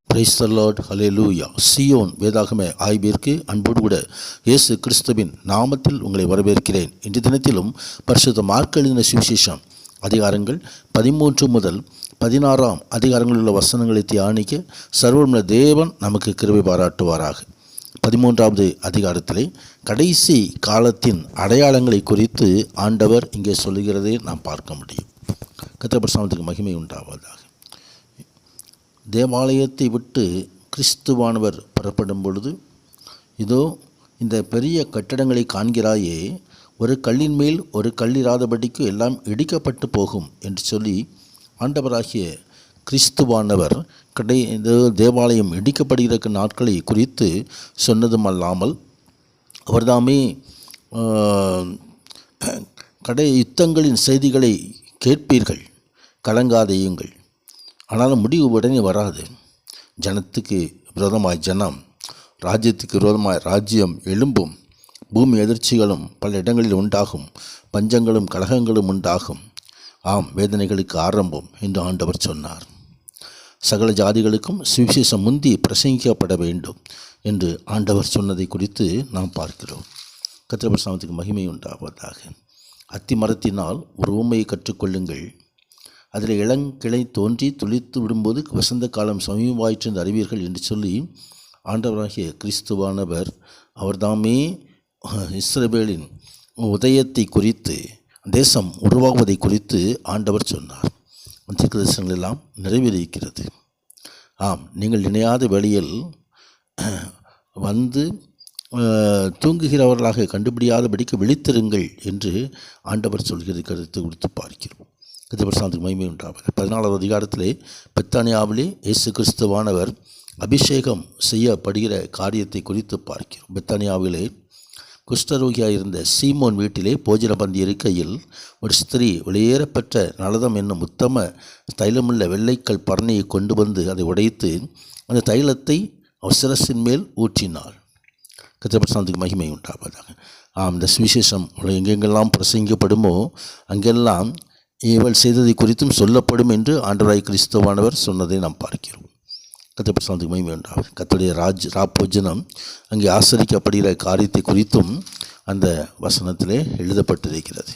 Praise the Lord, hallelujah. Zion வேதாகம ஆய்விற்கு அன்போடு கூட இயேசு கிறிஸ்துவின் நாமத்தில் உங்களை வரவேற்கிறேன். இன்று தினத்திலும் பரிசுத்த மார்க் எழுதின சுவிசேஷம் அதிகாரங்கள் 13 முதல் 16 அதிகாரங்களில் உள்ள வசனங்களை தியானிக்க சர்வமுள்ள தேவன் நமக்கு கிருபை பாராட்டுவாராக. 13வது அதிகாரத்திலே கடைசி காலத்தின் அடையாளங்களை குறித்து ஆண்டவர் இங்கே சொல்லுகிறதை நாம் பார்க்க முடியும். கர்த்தருடைய நாமத்துக்கு மகிமை உண்டாவதாக. தேவாலயத்தை விட்டு கிறிஸ்துவானவர் புறப்படும் பொழுது, இதோ இந்த பெரிய கட்டடங்களை காண்கிறாயே, ஒரு கல்லின் மேல் ஒரு கல்லிராதபடிக்கு எல்லாம் இடிக்கப்பட்டு போகும் என்று சொல்லி ஆண்டவராகிய கிறிஸ்துவானவர் தேவாலயம் இடிக்கப்படுகிற நாட்களை குறித்து சொன்னதும் அல்லாமல், அவர்தாமே யுத்தங்களின் செய்திகளை கேட்பீர்கள், கலங்காதையுங்கள், ஆனாலும் முடிவு உடனே வராது. ஜனத்துக்கு விரோதமாய் ஜனம், ராஜ்யத்துக்கு விரோதமாய் ராஜ்யம் எழும்பும், பூமி எதிர்ச்சிகளும் பல இடங்களில் உண்டாகும், பஞ்சங்களும் கலகங்களும் உண்டாகும், ஆம் வேதனைகளுக்கு ஆரம்பம் என்று ஆண்டவர் சொன்னார். சகல ஜாதிகளுக்கும் சுவிசேஷம் முந்தி பிரசங்கிக்கப்பட வேண்டும் என்று ஆண்டவர் சொன்னதை குறித்து நாம் பார்க்கிறோம். கர்த்தருடைய நாமத்துக்கு மகிமை உண்டாவதாக. அத்தி மரத்தினால் ஒரு உவமையை கற்றுக்கொள்ளுங்கள். அதில் இளங்கிளை தோன்றி துளித்து விடும்போது வசந்த காலம் சமீபமாயிற்று என்று அறிவீர்கள் என்று சொல்லி ஆண்டவராகிய கிறிஸ்துவானவர் அவர்தாமே இஸ்ரவேலின் உதயத்தை குறித்து, தேசம் உருவாகுவதை குறித்து ஆண்டவர் சொன்னார். தீர்க்கதரிசனங்கள் எல்லாம் நிறைவேறியிருக்கிறது. ஆம், நீங்கள் நினையாத வேளையில் வந்து தூங்குகிறவர்களாக கண்டுபிடியாதபடிக்கு விழித்திருங்கள் என்று ஆண்டவர் சொல்கிறது கருத்து கொடுத்து பார்க்கிறோம். கர்த்தருடைய மகிமை உண்டாவது. 14வது அதிகாரத்திலே பெத்தானியாவிலே இயேசு கிறிஸ்துவானவர் அபிஷேகம் செய்யப்படுகிற காரியத்தை குறித்து பார்க்கிறோம். பெத்தானியாவிலே குஷ்டரோகியாக இருந்த சீமோன் வீட்டிலே போஜன பந்தி இருக்கையில் ஒரு ஸ்திரீ வெளியேறப்பெற்ற நலதம் என்னும் உத்தம தைலமுள்ள வெள்ளைக்கல் பரணியை கொண்டு வந்து அதை உடைத்து அந்த தைலத்தை அவர் சிரசின் மேல் ஊற்றினாள். கர்த்தருடைய மகிமை உண்டாவதாக. ஆம், இந்த சுவிசேஷம் எங்கெங்கெல்லாம் பிரசங்கிக்கப்படுமோ அங்கெல்லாம் இவள் செய்ததை குறித்தும் சொல்லப்படும் என்று ஆண்டவராய் கிறிஸ்துவானவர் சொன்னதை நாம் பார்க்கிறோம். கர்த்தருடைய மகிமை உண்டாகும். கர்த்தருடைய ராப்போஜனம் அங்கே ஆசரிக்கப்படுகிற காரியத்தை குறித்தும் அந்த வசனத்திலே எழுதப்பட்டிருக்கிறது.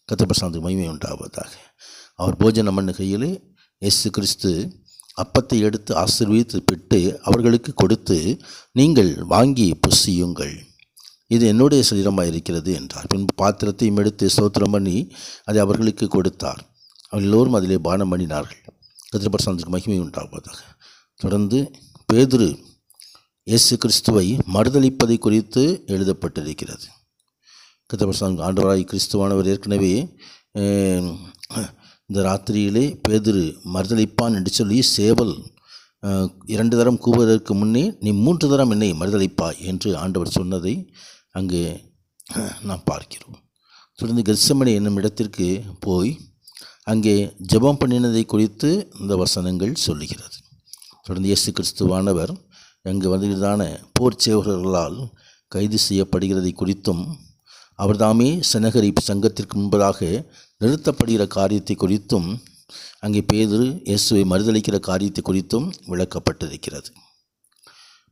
கர்த்தருடைய மகிமை உண்டாவதாக. அவர் போஜனம் பண்ணுகையிலே இயேசு கிறிஸ்து அப்பத்தை எடுத்து ஆசீர்வதித்து பிட்டு அவர்களுக்கு கொடுத்து, நீங்கள் வாங்கி புசியுங்கள், இது என்னுடைய சரீரமாக இருக்கிறது என்றார். பின்பு பாத்திரத்தையும் எடுத்து ஸ்தோத்திரம் பண்ணி அதை அவர்களுக்கு கொடுத்தார். அவர்கள் எல்லோரும் அதிலே பானம் பண்ணினார்கள். கர்த்தருடைய மகிமை உண்டாவதாக. தொடர்ந்து பேதுரு இயேசு கிறிஸ்துவை மறுதலிப்பதை குறித்து எழுதப்பட்டிருக்கிறது. கர்த்தருடைய ஆண்டவராய் கிறிஸ்துவானவர் ஏற்கனவே இந்த ராத்திரியிலே பேதுரு மறுதலிப்பான் என்று சொல்லி சேவல் 2 தரம் கூவுவதற்கு முன்னே நீ 3 தரம் என்னை மறுதலிப்பாய் என்று ஆண்டவர் சொன்னதை அங்கே நாம் பார்க்கிறோம். தொடர்ந்து கெத்செமனே என்னும் இடத்திற்கு போய் அங்கே ஜெபம் பண்ணினதை குறித்து இந்த வசனங்கள் சொல்லுகிறது. தொடர்ந்து இயேசு கிறிஸ்துவானவர் அங்கு வந்துதான போர் சேவகர்களால் கைது செய்யப்படுகிறதை குறித்தும் அவர்தாமே செனகரிப் சங்கத்திற்கு முன்பதாக நிறுத்தப்படுகிற காரியத்தை குறித்தும் அங்கே பேதுரு இயேசுவை மறுதளிக்கிற காரியத்தை குறித்தும் விளக்கப்பட்டிருக்கிறது.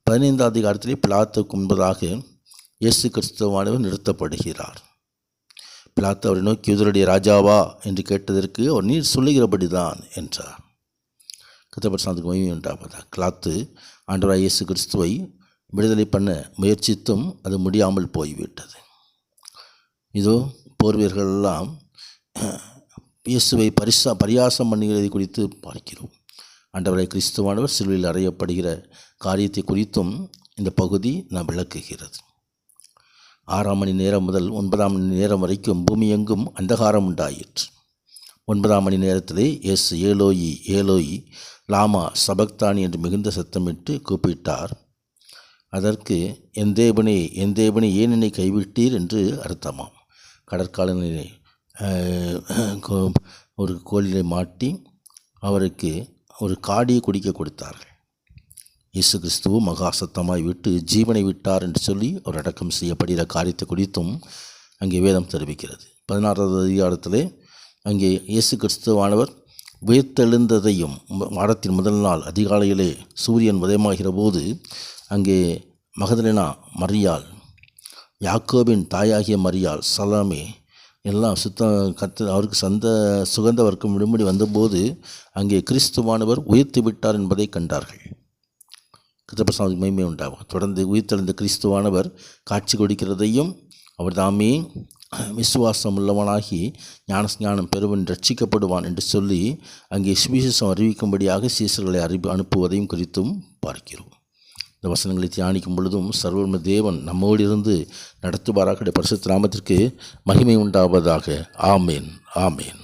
15ஆம் அதிகாரத்திலே பிலாத்துக்கு முன்பதாக இயேசு கிறிஸ்துவானவர் நிறுத்தப்படுகிறார். பிலாத்து அவரை நோக்கி யூதருடைய ராஜாவா என்று கேட்டதற்கு அவர் நீர் சொல்லுகிறபடிதான் என்றார். கர்த்தருக்கு மகிமை உண்டாவதாக. பிலாத்து ஆண்டவராகிய இயேசு கிறிஸ்துவை விடுதலை பண்ண முயற்சித்தும் அது முடியாமல் போய்விட்டது. இதோ போர் வீரர்களெல்லாம் இயேசுவை பரியாசம் பண்ணுகிறதை குறித்து பார்க்கிறோம். ஆண்டவராகிய கிறிஸ்துவானவர் சிலுவையில் அறையப்படுகிற காரியத்தை குறித்தும் இந்த பகுதி நாம் விளக்குகிறது. 6ஆம் மணி நேரம் முதல் 9ஆம் மணி நேரம் வரைக்கும் பூமி எங்கும் அந்தகாரம் உண்டாயிற்று. 9ஆம் மணி நேரத்திலே இயேசு ஏலோயி ஏலோயி லாமா சபக்தானி என்று மிகுந்த சத்தமிட்டு கூப்பிட்டார். அதற்கு என் தேவனே ஏன் என்னை கைவிட்டீர் என்று அர்த்தமாம். கடற்காலனிலே ஒரு கோலிலை மாட்டி அவருக்கு ஒரு காடியை குடிக்க கொடுத்தார்கள். இயேசு கிறிஸ்துவும் மகா சத்தமாய் விட்டு ஜீவனை விட்டார் என்று சொல்லி அவர் அடக்கம் செய்யப்படுகிற காரியத்தை குறித்தும் அங்கே வேதம் தெரிவிக்கிறது. 16ஆவது அதிகாரத்திலே அங்கே இயேசு கிறிஸ்துவானவர் உயிர்த்தெழுந்ததையும் வாரத்தின் முதல் நாள் அதிகாலையிலே சூரியன் உதயமாகிற போது அங்கே மகதலேனா மரியாள், யாக்கோபின் தாயாகிய மரியாள், சலாமே எல்லாம் அவருக்கு சுகந்த வர்க்கம் விடுமுடி வந்தபோது அங்கே கிறிஸ்துவானவர் உயிர்த்து விட்டார் என்பதை கண்டார்கள். கிறிஸ்துவுக்கு மகிமை உண்டாகும். தொடர்ந்து உயிர்த்தெழுந்த கிறிஸ்துவானவர் காட்சி கொடுக்கிறதையும் அவர் தாமே விசுவாசம் உள்ளவனாகி ஞானஸ்ஞானம் பெறுவன் ரட்சிக்கப்படுவான் என்று சொல்லி அங்கே சுவிசேஷம் அறிவிக்கும்படியாக சீசர்களை அனுப்புவதையும் குறித்தும் பார்க்கிறோம். இந்த வசனங்களை தியானிக்கும் பொழுதும் சர்வ தேவன் நம்மோடு இருந்து நடத்துவாராக. பரிசுத்த நாமத்திற்கு மகிமை உண்டாவதாக. ஆமேன், ஆமேன்.